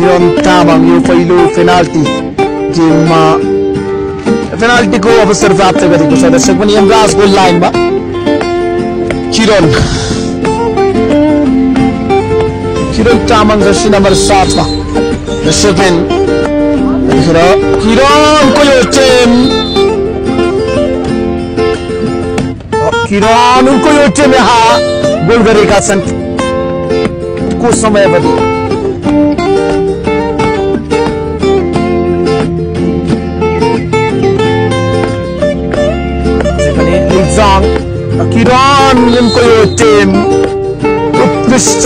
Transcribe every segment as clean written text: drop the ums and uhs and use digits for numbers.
किरण तामाङ यो पहिलो पेनाल्टी गेममा पेनाल्टीको अवसर प्राप्त गरेको छ। दर्शक पनि यमराज गोल लाइनमा किरण तामाङ जर्सी नम्बर 7 मा दर्शक किरणको यो टेम किरणको यो टेम यहाँ गोल गरेका छन् को समयावधि किरणको यो टेम उत्कृष्ट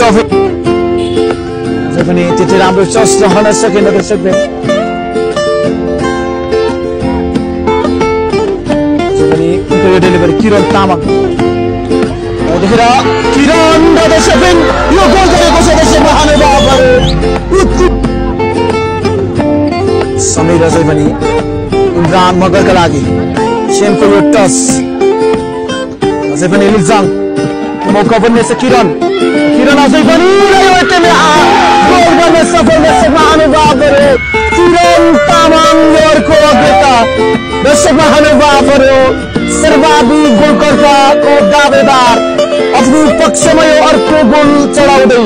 पनि त्यति राम्रो चस रहन सकेन। दर्शक डेलिभरी किरण तामाङ देखेर किरण दर्शक यो गोल गरेको छ। दर्शक महानुभावहरू समीर अझै पनि इमरान मगरका लागि सेमको यो टस अझै पनि लिजाङ मौका बन्नेछ। किरण अझै पनि गोल गर्न सफल। दर्शक महानुभावहरू किरण तामाङ अर्को अग्रता। दर्शक महानुभावहरू सर्वाधिक गोलकर्ताको दावेदार आफ्नो पक्षमा यो अर्को गोल चढाउँदै